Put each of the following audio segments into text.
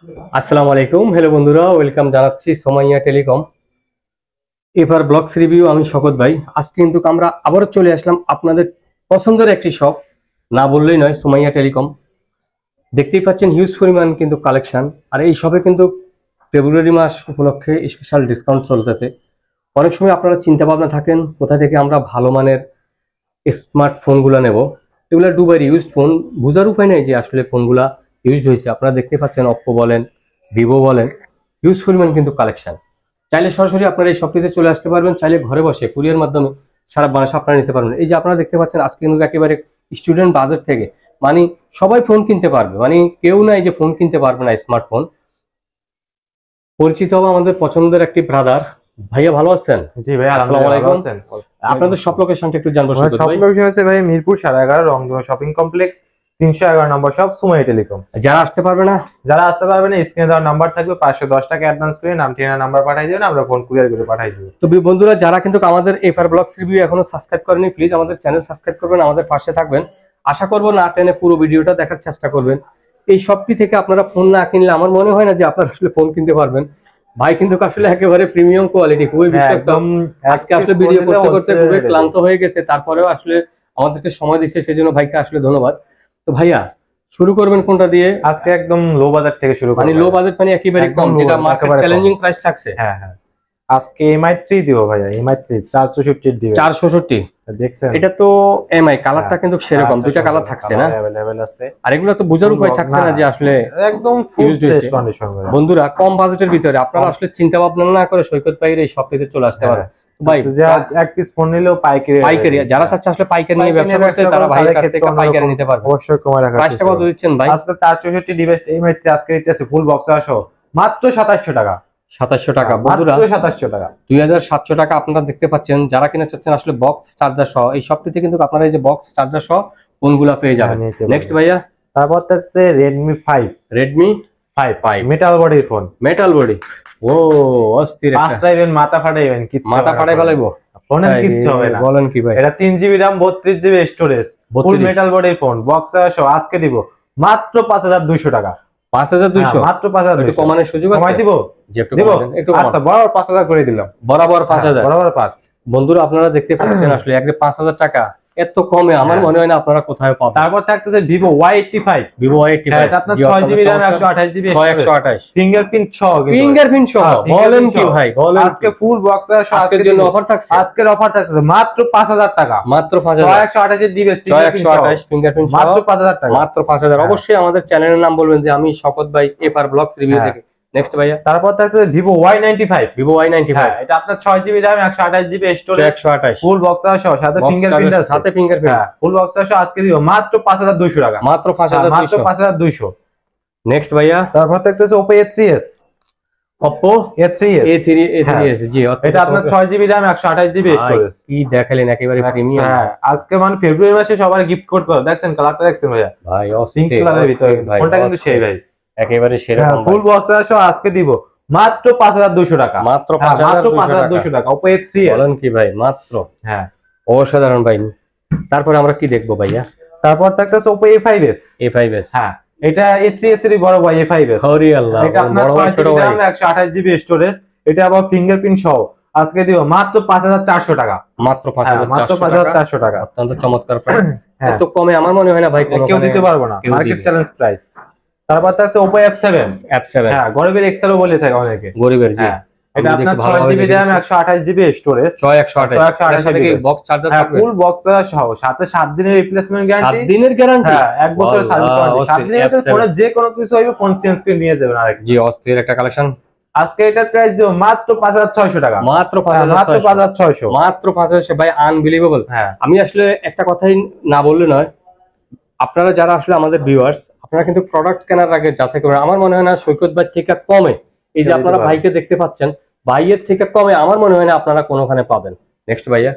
আসসালামু আলাইকুম, হ্যালো বন্ধুরা, ওয়েলকাম জানাচ্ছি Somaiya telecom FR blogs review. আমি শকত ভাই। আজকে কিন্তু আমরা আবারও চলে আসলাম আপনাদের পছন্দের একটি শপ, না বললেই নয়, সোমাইয়া টেলিকম। দেখতেই পাচ্ছেন হিউজ পরিমাণ কিন্তু কালেকশন। আর এই শপে কিন্তু ফেব্রুয়ারি মাস উপলক্ষে স্পেশাল ডিসকাউন্ট চলতেছে। অনেক সময় আপনারা চিন্তা ভাবনা থাকেন কোথা থেকে আমরা ভালো মানের স্মার্টফোনগুলো নেব। এগুলো দুবার ইউজড ফোন, বোঝার উপায় নেই যে আসলে ফোনগুলা ইউজড হয়েছে। আপনারা দেখতে পাচ্ছেন অপ্পো বলেন, ভিভো বলেন, হিউজ পরিমাণ কিন্তু কালেকশন। চাইলে সরাসরি আপনারা এই শপটিতে চলে আসতে পারবেন, চাইলে ঘরে বসে কুরিয়ার মাধ্যমে সারা বাংলাদেশে আপনারা নিতে পারবেন। এই যে আপনারা দেখতে পাচ্ছেন আজকে কিন্তু একেবারে স্টুডেন্ট বাজেট থেকে, মানে সবাই ফোন কিনতে পারবে, মানে কেউ নাই যে ফোন কিনতে পারবে না। স্মার্টফোন পরিচিত হবে আমাদের পছন্দের একটি ব্রাদার। ভাইয়া ভালো আছেন? জি ভাই, আসসালামু আলাইকুম। আছেন? আপনাদের সব লোকেশনটা একটু জানবো। সব লোকেশন আছে ভাই মিরপুর 11.5 রংধনু শপিং কমপ্লেক্স 311 নম্বর শপ সোমাইয়া টেলিকম। যারা আসতে পারবে না, স্ক্রিনে দেওয়ার নাম্বার থাকবে, 510 টাকা অ্যাডভান্স করে নাম ঠিকানা নাম্বার পাঠিয়ে দিবেন, আমরা ফোন কুরিয়ার করে পাঠিয়ে দেব। তো বন্ধুরা, যারা কিন্তু আমাদের এফআর ব্লগস রিভিউ এখনো সাবস্ক্রাইব করেনি, প্লিজ আমাদের চ্যানেল সাবস্ক্রাইব করবেন, আমাদের পাশে থাকবেন। আশা করবো না টেনে পুরো ভিডিওটা দেখার চেষ্টা করবেন। এই শপটি থেকে আপনারা ফোন না কিনলে আমার মনে হয় না যে আপনারা আসলে ফোন কিনতে পারবেন। ভাই কিন্তু আসলে একেবারে প্রিমিয়াম কোয়ালিটি, খুবই বিশ্বস্ত। আজকে আসলে ভিডিও করতে করতে খুবই ক্লান্ত হয়ে গেছে, তারপরেও আসলে আমাদেরকে সময় দিচ্ছে, সেজন্য ভাইকে আসলে ধন্যবাদ। তো ভাইয়া, শুরু করবেন কোনটা দিয়ে? আজকে একদম লো বাজেট থেকে শুরু করব। মানে লো বাজেট মানে একেবারে কম, যেটা মার্কেট চ্যালেঞ্জিং প্রাইস থাকছে। হ্যাঁ হ্যাঁ, আজকে এমআই 3 দিব ভাইয়া, এমআই 3 464 দিব। 464 দেখছেন? এটা তো এমআই কালারটা কিন্তু সেরকম দুইটা কালার থাকছে না, अवेलेबल আছে। আর এগুলো তো বোঝার উপায় থাকছে না যে আসলে একদম ফুল ফ্রেশ কন্ডিশন। বন্ধুরা, কম বাজেটের ভিতরে আপনারা আসলে চিন্তা ভাবনা না করে সৈকত ভাইয়ের এই শপটিতে চলে আসতে পারেন। ভাই এক পিস ফোন নিলেও পাইকারি, যারা চাচ্ছে আসলে পাইকারি নিয়ে ব্যবসা করতে, তারা ভাইয়ের কাছ থেকে পাইকারি নিতে পারবে। অবশ্যই কমে রাখা। প্রাইসটা কত দিচ্ছেন ভাই? আজকে 464 ডিভাইস এমআই আজকে দিতেছে ফুল বক্স সহ মাত্র 2700 টাকা। 2700 টাকা বন্ধুরা, 2700 টাকা, 2700 টাকা আপনারা দেখতে পাচ্ছেন। যারা কিনা চাচ্ছেন আসলে বক্স চার্জার সহ, এই শপটিতে কিন্তু আপনারা এই যে বক্স চার্জার সহ ফোনগুলো পেয়ে যাবেন। নেক্সট ভাইয়া, তারপর থাকছে Redmi 5 মেটাল বডির ফোন। মেটাল বডি, ও অস্থির। পাঁচটাইবেন মাথা ফাটাইবেন, কি মাথা ফাটাই ফেলাইবো, ফোনের কিচ্ছু হবে না। বলেন কি ভাই? এটা 3GB RAM 32GB স্টোরেজ, ফুল মেটাল বডির ফোন, বক্স সহ আজকে দিব মাত্র 5200 টাকা। 5200 মাত্র 5200। একটু কমানোর সুযোগ আছে? কমাই দিব, দিব একটু। আচ্ছা, বরাবর 5000 করে দিলাম। বরাবর 5000, বরাবর 5। বন্ধুরা আপনারা দেখতে পাচ্ছেন আসলে একদম 5000 টাকা এত কমে আমার মনে হয় না আপনারা কোথায় পাবেন। তারপর থাকতেছে Vivo Y85। এটা আপনার 6GB RAM 128GB 128 ফিঙ্গারপ্রিন্ট সহ। ফিঙ্গারপ্রিন্ট সহ বলেন কি ভাই? বলেন আজকে ফুল বক্স আজকের জন্য অফার থাকছে। আজকের অফার থাকছে মাত্র 5000 টাকা। মাত্র 5000, 128GB 128 ফিঙ্গারপ্রিন্ট সহ মাত্র 5000 টাকা, মাত্র 5000। অবশ্যই আমাদের চ্যানেলের নাম বলবেন যে আমি শকত ভাই এফআর ব্লগস রিভিউ থেকে। নেক্সট ভাইয়া, তারপর থাকছে Vivo Y95। এটা আপনার 6GB RAM 128GB storage, 128 full box সহ, সাথে ফিঙ্গারপ্রিন্ট আছে, সাথে ফিঙ্গারপ্রিন্ট, ফুল বক্স সহ আজকে দিব মাত্র 5200 টাকা। মাত্র 5200। নেক্সট ভাইয়া, তারপর থাকতেছে Oppo A3s। Oppo A3s জি, এটা আপনার 6GB RAM 128GB স্টোরেজ। কি দেখালেন, একেবারে প্রিমিয়াম। আজকে মানে ফেব্রুয়ারি মাসে সবার গিফট করতে হবে। দেখছেন কালারটা, দেখছেন ভাইয়া? ভাই পিঙ্ক কালারের ভিতরে ফোনটা কিন্তু সেই ভাই, একেবারে সেরকম ফুল বক্স সহ আজকে দিব মাত্র 5200 টাকা। মাত্র 5200 টাকা Oppo A3s। বলেন কি ভাই? মাত্র, অসাধারণ ভাই। তারপরে আমরা কি দেখবো ভাইয়া? তারপর থাকতেছে Oppo A5s। এটা A3s এর বড় ভাই A5s। হরি আল্লাহ, এটা আপনার 6GB RAM 128GB স্টোরেজ, এটা আবার ফিঙ্গারপ্রিন্ট সহ আজকে দিব মাত্র 5400 টাকা। মাত্র 5400 টাকা, অত্যন্ত চমৎকার প্রাইস। এত কমে আমার মনে হয় না ভাই কেউ দিতে পারবো না, মার্কেট চ্যালেঞ্জ প্রাইস। তারপর আছে Oppo F7। গরিবের এক্সেলও বলে থাকে অনেকে, গরিবের। জি, এটা আপনার 6GB RAM 128GB স্টোরেজ, 128 সাথে কি বক্স চার্জার থাকবে? ফুল বক্স সহ, সাথে 7 দিনের রিপ্লেসমেন্ট গ্যারান্টি। 7 দিনের গ্যারান্টি, 1 বছরের সার্ভিস ওয়ারেন্টি। 7 দিনের ভিতরে ফোনে যে কোনো কিছু হইবে, ফোন চেঞ্জ করে নিয়ে যাবেন আরেক। জি, অস্থির একটা কালেকশন। আজকে এটার প্রাইস দিব মাত্র 5600 টাকা। মাত্র 5600, মাত্র 5600 ভাই, আনবিলিভেবল। আমি আসলে একটা কথাই না বললে নয়, আপনারা যারা আসলে আমাদের ভিউয়ার্স, আপনারা কিন্তু প্রোডাক্ট কেনার আগে যাচাই করবেন। আমার মনে হয় না সৈকত ভাই থেকে কমে, এই যে আপনারা ভাইকে দেখতে পাচ্ছেন, ভাইয়ের থেকে কমে আমার মনে হয় না আপনারা কোনোখানে পাবেন। নেক্সট ভাইয়া,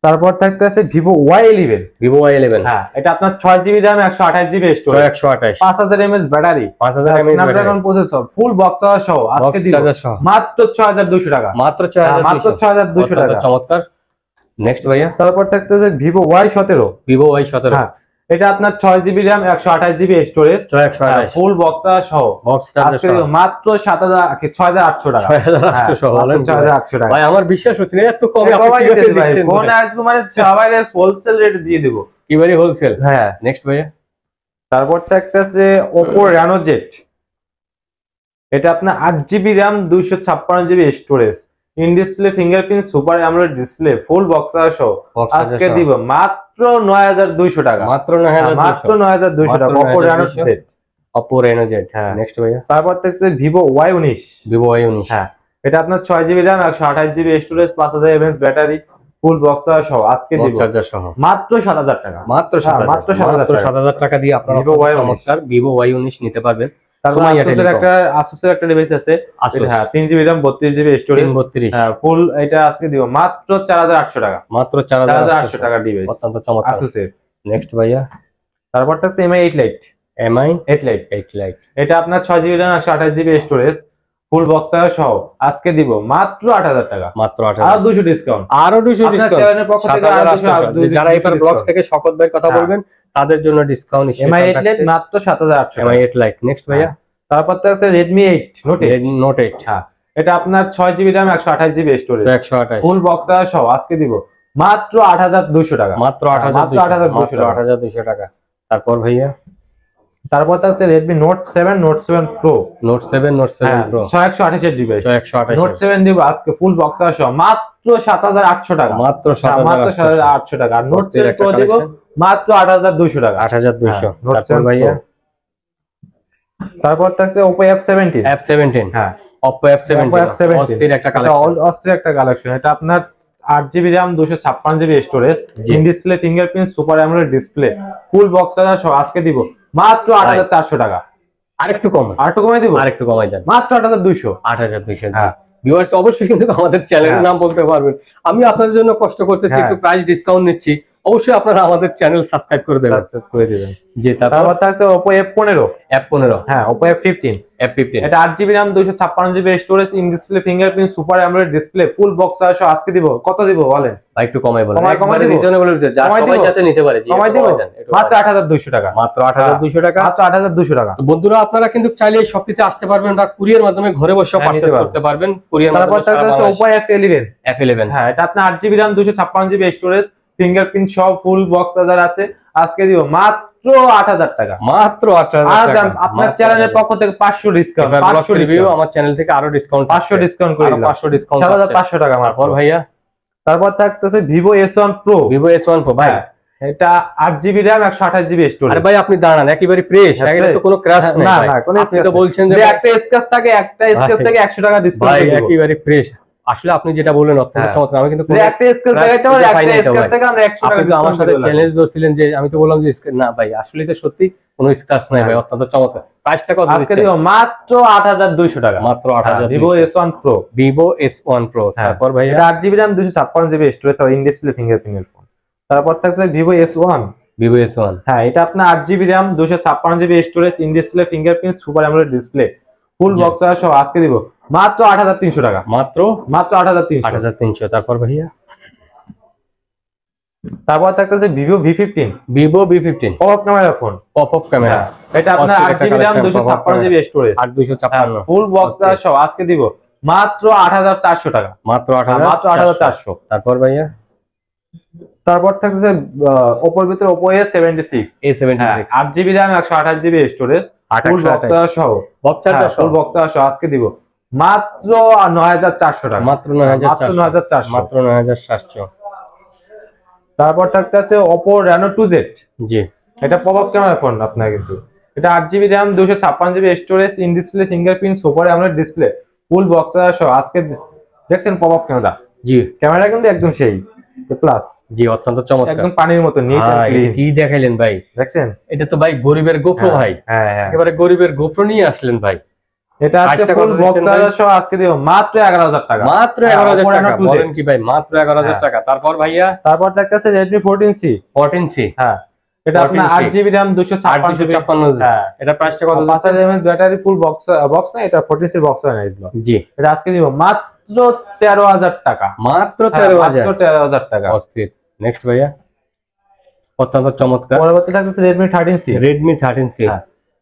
তারপর থাকতেছে Vivo Y11। এটা আপনার 6GB RAM 128GB storage, 128 5000 mAh battery, 5000 mAh Snapdragon processor, full box সহ আজকে দিব মাত্র 6200 টাকা। মাত্র 6200 টাকা, চমৎকার। নেক্সট ভাইয়া, তারপর থাকতেছে Vivo Y17। এটা আপনার 6GB RAM 128GB storage, 128 full box সহ আজকে মাত্র 6800 টাকা। 6800 সহ বলেন 6800 টাকা ভাই, আমার বিশ্বাস হচ্ছে না এত কমে আপনি কিভাবে দিচ্ছেন ফোন আসবে মানে সবাই হোলসেল রেট দিয়ে দেব, কিভাবে হোলসেল। হ্যাঁ নেক্সট ভাইয়া, তারপরটা একটা আছে Oppo Reno Z, এটা আপনার 8GB RAM 256GB storage, in display fingerprint super AMOLED display, full box সহ আজকে দিব মাত্র 9200 টাকা। মাত্র 9200, মাত্র 9200 টাকা Oppo Reno Z। Oppo Reno Z, হ্যাঁ নেক্সট ভাইয়া, তারপর হচ্ছে Vivo Y19, Vivo Y19, হ্যাঁ এটা আপনার 6GB RAM 128GB storage 5000 mAh battery, full box সহ আজকে দিব চার্জার সহ মাত্র 7000 টাকা। মাত্র 7000 টাকা দিয়ে আপনারা চমৎকার Vivo Y19 নিতে পারবেন। তারপর Asus এর একটা ডিভাইস আছে, হ্যাঁ 3GB RAM 32GB স্টোরেজ 32, হ্যাঁ ফুল, এটা আজকে দিব মাত্র 4800 টাকা। মাত্র 4800 টাকা ডিভাইস, অত্যন্ত চমৎকার Asus এর। নেক্সট ভাইয়া, তারপরটা আছে MI 8 Lite, MI 8 Lite, এটা আপনার 6GB RAM 128GB storage, full box সহ আজকে দিব মাত্র 8000 টাকা। মাত্র 8000, আর 200 ডিসকাউন্ট, আরো 200 ডিসকাউন্ট চ্যানেলের পক্ষ থেকে। যারা এবার ব্লগস থেকে শকত ভাই কথা বলবেন তাদের জন্য ডিসকাউন্ট MI 8 Lite মাত্র 7800 MI 8 Lite। নেক্সট ভাইয়া, তারপর তো আছে Redmi 8 Note 8, হ্যাঁ এটা আপনার 6GB RAM 128GB storage 128, full box সহ আজকে দিব মাত্র 8200 টাকা। মাত্র 8200 টাকা। তারপর ভাইয়া, তারপর তো আছে Redmi Note 7 Pro, Note 7 Pro 128 এর ডিভাইস, 128, Note 7 দিব আজকে ফুল বক্স সহ মাত্র 7800 টাকা। মাত্র 7800 টাকা। আর Note 7 Pro দিব মাত্র 8200 টাকা। 8200। তারপর ভাইয়া, তারপর আছে Oppo F17, হ্যাঁ Oppo F17 অস্থির একটা কালেকশন, এটা আপনার 8GB RAM 256GB storage, in display fingerprint super AMOLED display, full box সহ আজকে দিব মাত্র 8400 টাকা। আরেকটু কমাই দিব, আরেকটু কমাই দেন, মাত্র 8200। 8200। হ্যাঁ ভিউয়ার্স অবশ্যই কিন্তু আমাদের চ্যানেলের নাম বলতে পারবেন, আমি আপনাদের জন্য কষ্ট করতেছি, একটু প্রাইস ডিসকাউন্ট নিচ্ছি, অবশ্যই আপনারা আমাদের চ্যানেল সাবস্ক্রাইব করে দেবেন। জি, তারপর আছে Oppo F15, হ্যাঁ Oppo F15, এটা 8GB RAM 256GB storage, in display fingerprint super AMOLED display, full box সহ আজকে দিব কত দিব বলেন ভাই, একটু কমাই বলেন, কমাই দিব, রিজনেবল যা সবাই যাতে নিতে পারে। জি কমাই দিব মাত্র 8200 টাকা। মাত্র 8200 টাকা। মাত্র 8200 টাকা। বন্ধুরা আপনারা কিন্তু চাইলে এই শপটিতে আসতে পারবেন বা কুরিয়ার মাধ্যমে ঘরে বসে পারচেজ করতে পারবেন। কুরিয়ার মাধ্যমে Oppo F11, হ্যাঁ এটা আপনার 8GB RAM 256GB storage, fingerprint সহ ফুল বক্স চার্জার আছে, আজকে দিব মাত্র 8000 টাকা। মাত্র 8000 টাকা। আপনার চ্যানেলের পক্ষ থেকে 500 ডিসকাউন্ট, 500 রিভিউ, আমার চ্যানেল থেকে আরো ডিসকাউন্ট 500 ডিসকাউন্ট করে দিলাম, 500 ডিসকাউন্ট 7500 টাকা মাত্র ভাইয়া। তারপর থাকতেছে Vivo S1 Pro, ভাই এটা 8GB RAM 128GB স্টোরেজ। আরে ভাই আপনি দাঁড়ান, একেবারে ফ্রেশ, এটা তো কোনো ক্র্যাশ নেই। না না, আপনি তো বলছেন যে একটা স্ক্র্যাচ থাকে, একটা স্ক্র্যাচ থেকে 100 টাকা ডিসকাউন্ট ভাই, একেবারে ফ্রেশ। আসলে আপনি যেটা বললেন অত্যন্ত চমৎকার। আমি কিন্তু একটা স্ক্র্যাচ লাগাইতে পারি, একটা স্ক্র্যাচ থেকে আমরা 100 টাকা ডিসকাউন্ট। আমার সাথে চ্যালেঞ্জ দিয়েছিলেন যে আমি তো বললাম যে না ভাই আসলে তো সত্যি কোনো স্ক্র্যাচ নাই ভাই, অত্যন্ত চমৎকার। প্রাইসটা কত দিচ্ছেন? আজকে দিব মাত্র 8200 টাকা। মাত্র 8000। Vivo S1 Pro, তারপর ভাই এটা 8GB RAM 256GB স্টোরেজ আর ইন ডিসপ্লে ফিঙ্গারপ্রিন্টের ফোন। তারপর থাকছে Vivo S1, হ্যাঁ এটা আপনার 8GB RAM 256GB storage, in display fingerprint super AMOLED display, full box সহ আজকে দিব মাত্র 8300 টাকা। মাত্র 8300। তারপর ভাইয়া, তারপর থাকতেছে Vivo V15, pop up camera phone, camera, এটা আপনার 8GB RAM 256GB storage, 8256, full box সহ আজকে দিব মাত্র 8400 টাকা। মাত্র 8400। তারপর ভাইয়া, তারপর থাকছে Oppoর ভিতরে Oppo A76, 8GB RAM 128GB storage, full box সহ ফুল বক্স সহ আজকে দিব মাত্র 9400 টাকা। মাত্র 9400। তারপর থাকতেছে Oppo Reno 2Z, জি এটা পপআপ ক্যামেরা ফোন আপনার, কিন্তু এটা 8GB RAM 256GB storage, in display fingerprint super AMOLED display, full box সহ আজকে দেখছেন পপআপ ক্যামেরা। জি ক্যামেরা কিন্তু একদম সেই প্লাস, জি অত্যন্ত চমৎকার, একদম পানির মতো নিট এন্ড ক্লিন। কি দেখাইলেন ভাই, দেখছেন এটা তো ভাই গরিবের গোপ্রো ভাই। হ্যাঁ একেবারে গরিবের গোপ্রো নিয়ে আসলেন ভাই। এটা আজকে ফুল বক্স সহ আজকে দিব মাত্র 11000 টাকা। মাত্র 11000 টাকা বলেন কি ভাই, মাত্র 11000 টাকা। তারপর ভাইয়া, তারপর দেখতেছে Redmi 14C, হ্যাঁ এটা আপনার 8GB RAM 256, হ্যাঁ এটা প্রাইসটা কত? 5000 mAh ব্যাটারি, ফুল বক্স না, এটা 14C বক্স হয় না এগুলো। জি এটা আজকে দিব মাত্র 13000 টাকা। মাত্র 13000 টাকা। অস্থির। নেক্সট ভাইয়া, অত্যন্ত চমৎকার। পরবর্তী থাকছে Redmi 13C। Redmi 13C,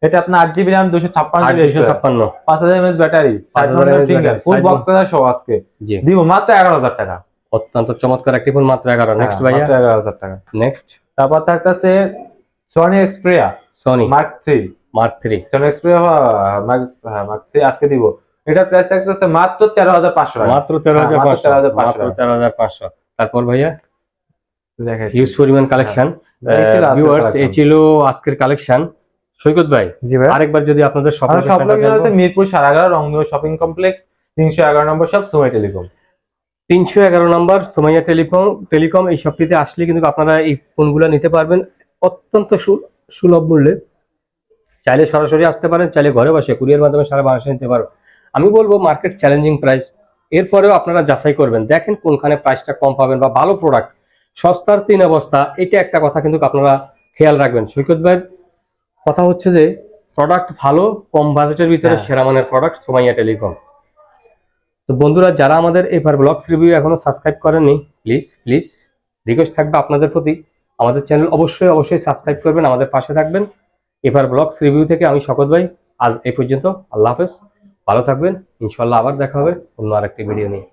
এটা আপনার 8GB RAM 256GB 256, 5000 mAh battery, 5000 mAh finger, full side box সহ আজকে জি দিব মাত্র 11000 টাকা। অত্যন্ত চমৎকার একটি ফোন, মাত্র 11। নেক্সট ভাইয়া, মাত্র 11000 টাকা। নেক্সট তারপর থাকতেছে Sony Xperia Sony Mark 3। Sony Xperia Mark 3 আজকে দিব। এটা প্রাইস থাকতেছে মাত্র 13500 টাকা। মাত্র 13500। তারপর ভাইয়া দেখাইছি হিউজ পরিমাণ কালেকশন। ভিউয়ার্স, এই ছিল আজকের কালেকশন। সৈকত ভাই, জি ভাই, আরেকবার যদি আপনাদের সব লোকেশন আছে মিরপুর 11.5 রংধনু শপিং কমপ্লেক্স, 311 নম্বর শপ, সুমাইয়া টেলিকম। 311 নম্বর সুমাইয়া টেলিকম। এই শপটিতে আসলে কিন্তু আপনারা এই ফোনগুলো নিতে পারবেন অত্যন্ত সুলভ মূল্যে। চাইলে সরাসরি আসতে পারেন, চাইলে ঘরে বসে কুরিয়ার মাধ্যমে সারা বাংলাদেশে নিতে পারবেন। আমি বলবো মার্কেট চ্যালেঞ্জিং প্রাইস, এরপরেও আপনারা যাচাই করবেন, দেখেন কোনখানে প্রাইসটা কম পাবেন বা ভালো প্রোডাক্ট, সস্তার 3 অবস্থা। এটা একটা কথা কিন্তু আপনারা খেয়াল রাখবেন। সৈকত ভাই কথা হচ্ছে যে প্রোডাক্ট ভালো, কম বাজেটের ভিতরে সেরা মানের প্রোডাক্ট সুমাইয়া টেলিকম। তো বন্ধুরা, যারা আমাদের এফআর ব্লগস রিভিউ এখনো সাবস্ক্রাইব করেননি, প্লিজ রিকোয়েস্ট থাকবে আপনাদের প্রতি, আমাদের চ্যানেল অবশ্যই সাবস্ক্রাইব করবেন, আমাদের পাশে থাকবেন। এফআর ব্লগস রিভিউ থেকে আমি শকত ভাই, আজ এই পর্যন্ত। আল্লাহ হাফেজ, ভালো থাকবেন। ইনশাআল্লাহ আবার দেখা হবে অন্য আরেকটি ভিডিও নিয়ে।